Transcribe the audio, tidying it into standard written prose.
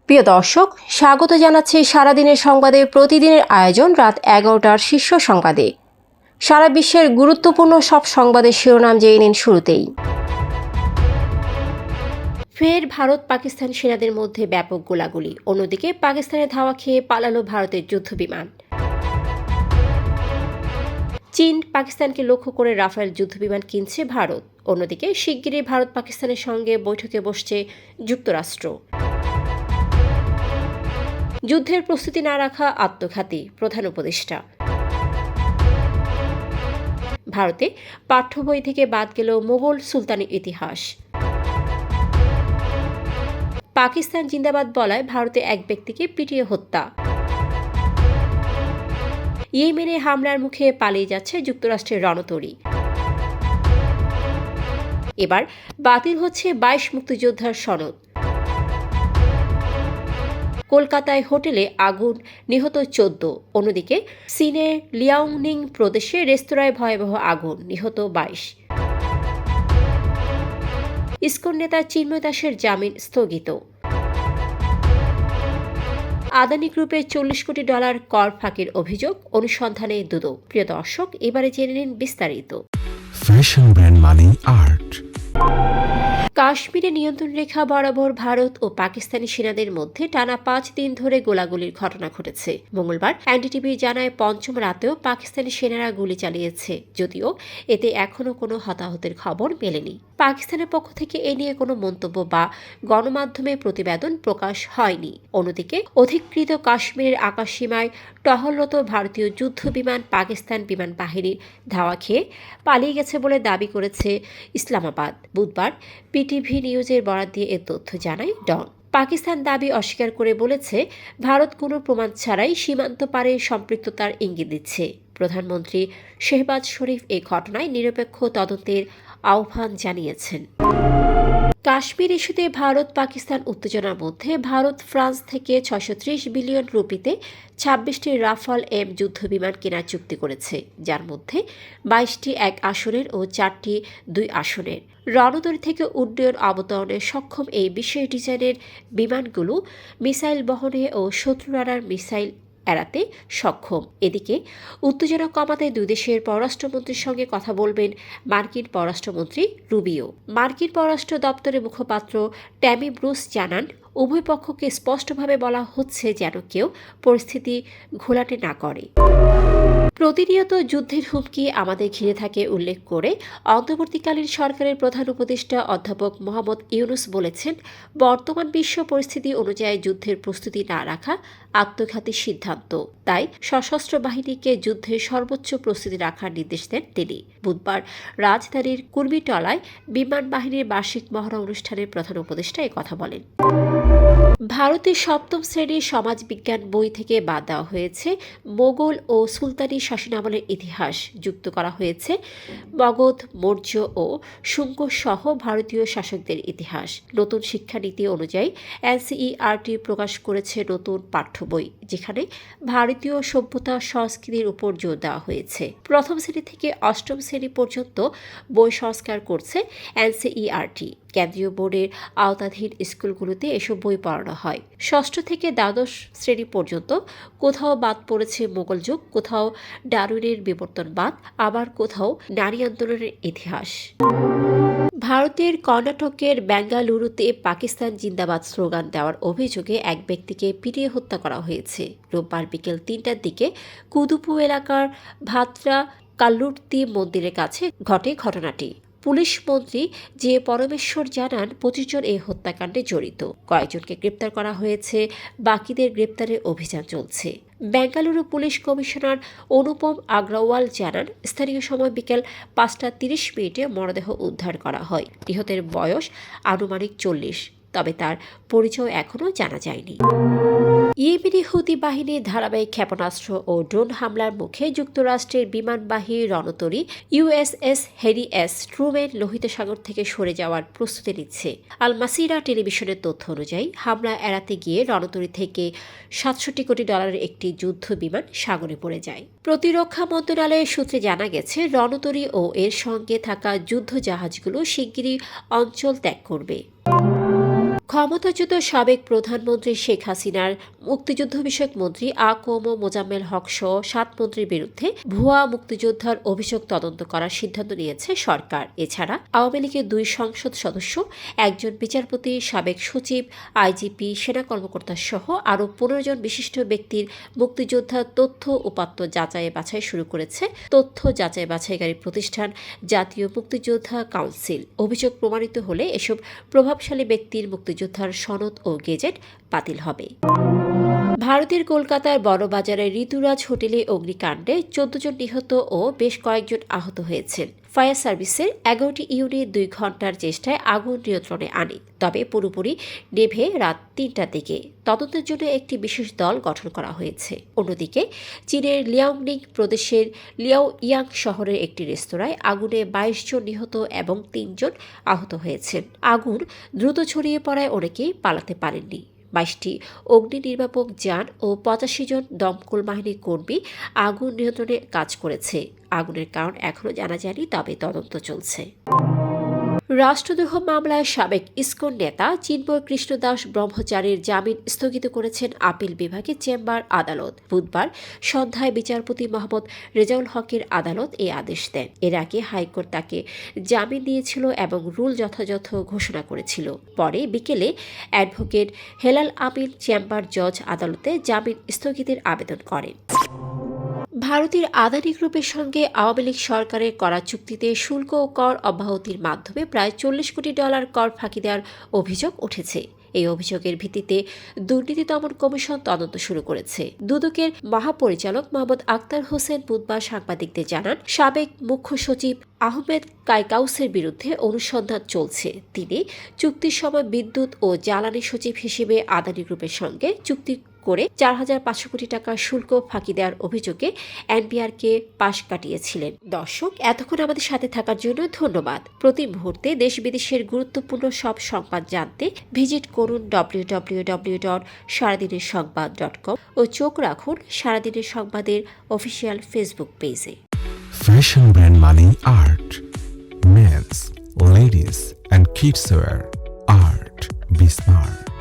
প্রিয় দর্শক, স্বাগত জানাচ্ছি সারাদিনের সংবাদে প্রতিদিনের আয়োজন রাত 11টার শীর্ষ সংবাদে। সারা বিশ্বের গুরুত্বপূর্ণ সব সংবাদের শিরোনাম জেনে নিন শুরুতেই। ফের ভারত পাকিস্তান সেনাদের মধ্যে ব্যাপক গোলাগুলি, অন্যদিকে পাকিস্তানের ধাওয়া খেয়ে পালালো ভারতের যুদ্ধবিমান। চীন পাকিস্তানকে লক্ষ্য করে রাফেল যুদ্ধবিমান কিনছে ভারত, অন্যদিকে শিগগিরই ভারত পাকিস্তানের সঙ্গে বৈঠকে বসছে যুক্তরাষ্ট্র। যুদ্ধের প্রস্তুতি না রাখা আত্মঘাতী, প্রধান উপদেষ্টা। ভারতে পাঠ্য বই থেকে বাদ গেল মোগল সুলতানি ইতিহাস। পাকিস্তান জিন্দাবাদ বলায় ভারতে এক ব্যক্তিকে পিটিয়ে হত্যা। ইয়েমেনে হামলার মুখে পালিয়ে যাচ্ছে যুক্তরাষ্ট্রের রণতরী। এবার বাতিল হচ্ছে 22 মুক্তিযোদ্ধার সনদ। কলকাতায় হোটেলে আগুন, নিহত 14। অন্যদিকে চীনের লিয়াওনিং প্রদেশে রেস্তোরাঁয় ভয়াবহ আগুন, নিহত 22। ইসকন নেতা চিন্ময় দাসের জামিন স্থগিত। আদানি গ্রুপের $40 কোটি কর ফাঁকির অভিযোগ, অনুসন্ধানে দুদক। প্রিয় দর্শক, এবারে জেনে নিন বিস্তারিত। ফ্যাশন ব্র্যান্ড মানে আর্ট। কাশ্মীরে নিয়ন্ত্রণ রেখা বরাবর ভারত ও পাকিস্তানি সেনাদের মধ্যে টানা 5 দিন ধরে গোলাগুলির ঘটনা ঘটেছে। মঙ্গলবার এনডিটিভি জানায় পঞ্চম রাতেও পাকিস্তানি সেনারা গুলি চালিয়েছে, যদিও এতে এখনও কোনো হতাহতের খবর মেলেনি। পাকিস্তানের পক্ষ থেকে এ নিয়ে কোনো মন্তব্য বা গণমাধ্যমে প্রতিবেদন প্রকাশ হয়নি। অন্যদিকে অধিকৃত কাশ্মীরের আকাশসীমায় টহলরত ভারতীয় যুদ্ধবিমান পাকিস্তান বিমান বাহিনীর ধাওয়া খেয়ে পালিয়ে গেছে বলে দাবি করেছে ইসলামাবাদ। বুধবার পিটিভি নিউজের বরাত দিয়ে এ তথ্য জানায় ডন। পাকিস্তান দাবি অস্বীকার করে বলেছে, ভারত কোনো প্রমাণ ছাড়াই সীমান্ত পারে সম্পৃক্ততার ইঙ্গিত দিচ্ছে। প্রধানমন্ত্রী শেহবাজ শরীফ এই ঘটনায় নিরপেক্ষ তদন্তের আহ্বান জানিয়েছেন। কাশ্মীর ইস্যুতে ভারত পাকিস্তান উত্তেজনার মধ্যে ভারত ফ্রান্স থেকে 630 বিলিয়ন রুপিতে 26টি রাফাল এম যুদ্ধবিমান কেনার চুক্তি করেছে, যার মধ্যে 22টি 1 আসনের ও 4টি 2 আসনের। রণতরী থেকে উড্ডয়ন অবতরণে সক্ষম এই বিশেষ ডিজাইনের বিমানগুলো মিসাইল বহনে ও শত্রু রাডার মিসাইল এড়াতে সক্ষম। এদিকে উত্তেজনা কমাতে দুই দেশের পররাষ্ট্রমন্ত্রীর সঙ্গে কথা বলবেন মার্কিন পররাষ্ট্রমন্ত্রী রুবিও। মার্কিন পররাষ্ট্র দপ্তরের মুখপাত্র ট্যামি ব্রুস জানান, উভয় পক্ষকে স্পষ্টভাবে বলা হচ্ছে যেন কেউ পরিস্থিতি ঘোলাটে না করে। প্রতিনিয়ত যুদ্ধের হুমকি আমাদের ঘিরে থাকে উল্লেখ করে অন্তর্বর্তীকালীন সরকারের প্রধান উপদেষ্টা অধ্যাপক মোহাম্মদ ইউনুস বলেছেন, বর্তমান বিশ্ব পরিস্থিতি অনুযায়ী যুদ্ধের প্রস্তুতি না রাখা আত্মঘাতী সিদ্ধান্ত। তাই সশস্ত্র বাহিনীকে যুদ্ধের সর্বোচ্চ প্রস্তুতি রাখার নির্দেশ দেন তিনি। বুধবার রাজধানীর কুর্মিটলায় বিমান বাহিনীর বার্ষিক মহড়া অনুষ্ঠানে প্রধান উপদেষ্টা কথা বলেন। ভারতের 7ম শ্রেণীর সমাজবিজ্ঞান বই থেকে বাদ দেওয়া হয়েছে মোগল ও সুলতানি শাসনামলের ইতিহাস, যুক্ত করা হয়েছে মগধ, মৌর্য ও শুঙ্গ সহ ভারতীয় শাসকদের ইতিহাস। নতুন শিক্ষানীতি অনুযায়ী এনসিইআরটি প্রকাশ করেছে নতুন পাঠ্য বই, যেখানে ভারতীয় সভ্যতা সংস্কৃতির উপর জোর দেওয়া হয়েছে। প্রথম শ্রেণী থেকে 8ম শ্রেণী পর্যন্ত বই সংস্কার করছে এনসিইআরটি। কেন্দ্রীয় বোর্ডের আওতাধীন স্কুলগুলোতে এসব বই পড়ানো হয়। 6ষ্ঠ থেকে দ্বাদশ শ্রেণী পর্যন্ত কোথাও বাদ পড়েছে মোগল যুগ, কোথাও ডারউইনের বিবর্তনবাদ, আবার কোথাও নারী আন্দোলনের ইতিহাস। ভারতের কর্ণাটকের বেঙ্গালুরুতে পাকিস্তান জিন্দাবাদ স্লোগান দেওয়ার অভিযোগে এক ব্যক্তিকে পিটিয়ে হত্যা করা হয়েছে। রোববার বিকেল 3টার দিকে কুদুপু এলাকার ভাত্রা কাল্লুর্তি মন্দিরের কাছে ঘটে ঘটনাটি। পুলিশ মন্ত্রী যে পরমেশ্বর জানান, 25 জন এই হত্যাকাণ্ডে জড়িত। কয়েকজনকে গ্রেপ্তার করা হয়েছে, বাকিদের গ্রেপ্তারের অভিযান চলছে। বেঙ্গালুরু পুলিশ কমিশনার অনুপম আগ্রাওয়াল জানান, স্থানীয় সময় বিকেল 5টা 30 মরদেহ উদ্ধার করা হয়। নিহতের বয়স আনুমানিক 40, তবে তার পরিচয় এখনও জানা যায়নি। ইয়েমেনি হুতি বাহিনীর ধারাবাহিক ক্ষেপণাস্ত্র ও ড্রোন হামলার মুখে যুক্তরাষ্ট্রের বিমানবাহী রণতরী ইউএসএস হ্যারি এস ট্রুম্যান লোহিত সাগর থেকে সরে যাওয়ার প্রস্তুতি নিচ্ছে। আল মাসিরা টেলিভিশনের তথ্য অনুযায়ী হামলা এড়াতে গিয়ে রণতরী থেকে $67 কোটি একটি যুদ্ধ বিমান সাগরে পড়ে যায়। প্রতিরক্ষা মন্ত্রণালয়ের সূত্রে জানা গেছে, রণতরী ও এর সঙ্গে থাকা যুদ্ধ জাহাজগুলো শিগগিরই অঞ্চল ত্যাগ করবে। ক্ষমতাচ্যুত সাবেক প্রধানমন্ত্রী শেখ হাসিনার মুক্তিযুদ্ধ বিষয়ক মন্ত্রী আ.ক.ম মোজাম্মেল হক সহ 7 মন্ত্রীর বিরুদ্ধে ভুয়া মুক্তিযোদ্ধার অভিযোগ তদন্ত করার সিদ্ধান্ত নিয়েছে সরকার। এছাড়া আওয়ামী লীগের 2 সংসদ সদস্য, একজন বিচারপতি, সাবেক সচিব, আইজিপি, সেনা কর্মকর্তা সহ আরও 15 জন বিশিষ্ট ব্যক্তির মুক্তিযোদ্ধার তথ্য উপাত্ত যাচাই বাছাই শুরু করেছে তথ্য যাচাই বাছাইকারী প্রতিষ্ঠান জাতীয় মুক্তিযোদ্ধা কাউন্সিল। অভিযোগ প্রমাণিত হলে এসব প্রভাবশালী ব্যক্তির মুক্তিযোদ্ধার সনদ ও গেজেট বাতিল হবে। ভারতের কলকাতার বড়বাজারের ঋতুরাজ হোটেলে অগ্নিকাণ্ডে 14 জন নিহত ও বেশ কয়েকজন আহত হয়েছেন। ফায়ার সার্ভিসের 11টি ইউনিট 2 ঘন্টার চেষ্টায় আগুন নিয়ন্ত্রণে আনে, তবে পুরোপুরি নেভে রাত 3টার দিকে। তদন্তের জন্য একটি বিশেষ দল গঠন করা হয়েছে। অন্যদিকে চীনের লিয়াওনিং প্রদেশের লিয়াওইয়াং শহরের একটি রেস্তোরাঁয় আগুনে 22 জন নিহত এবং 3 জন আহত হয়েছেন। আগুন দ্রুত ছড়িয়ে পড়ায় অনেকেই পালাতে পারেননি। 22টি অগ্নি নির্বাপক যান ও 85 জন দমকল বাহিনীর কর্মী আগুন নিয়ন্ত্রণে কাজ করেছে। আগুনের কারণ এখনো জানা যায়নি, তবে তদন্ত চলছে। রাষ্ট্রদ্রোহ মামলায় সাবেক ইসকন নেতা চিন্ময় কৃষ্ণ দাস ব্রহ্মচারীর জামিন স্থগিত করেছেন আপিল বিভাগের চেম্বার আদালত। বুধবার সন্ধ্যায় বিচারপতি মোহাম্মদ রেজাউল হকের আদালত এই আদেশ দেন। এর আগে হাইকোর্ট তাকে জামিন দিয়েছিল এবং রুল যথাযথ ঘোষণা করেছিল। পরে বিকেলে অ্যাডভোকেট হেলাল আমিন চেম্বার জজ আদালতে জামিন স্থগিতের আবেদন করেন। ভারতের আদানি গ্রুপের সঙ্গে আওয়ামী লীগ সরকারের করা চুক্তিতে শুল্ক ও কর অব্যাহতির মাধ্যমে প্রায় $40 কোটি কর ফাঁকি দেওয়ার অভিযোগ উঠেছে। এই অভিযোগের ভিত্তিতে দুর্নীতি দমন কমিশন তদন্ত শুরু করেছে। দুদকের মহাপরিচালক মোহাম্মদ আক্তার হোসেন বুধবার সাংবাদিকদের জানান, সাবেক মুখ্য সচিব আহমেদ কাইকাউসের বিরুদ্ধে অনুসন্ধান চলছে। তিনি চুক্তির সময় বিদ্যুৎ ও জ্বালানি সচিব হিসেবে আদানি গ্রুপের সঙ্গে চুক্তি করে 4,500 কোটি টাকা শুল্ক ফাঁকি দেওয়ার অভিযোগে এনবিআরকে পাশ কাটিয়েছিলেন। দর্শক, এতক্ষণ আমাদের সাথে থাকার জন্য ধন্যবাদ। প্রতি মুহূর্তে দেশ বিদেশের গুরুত্বপূর্ণ সব সংবাদ জানতে ভিজিট করুন www.সারাদিনেরসংবাদ.com ও চোখ রাখুন সারাদিনের সংবাদের অফিসিয়াল ফেসবুক পেজে। Fashion brand money art. Men's, ladies and kids wear art. Be smart.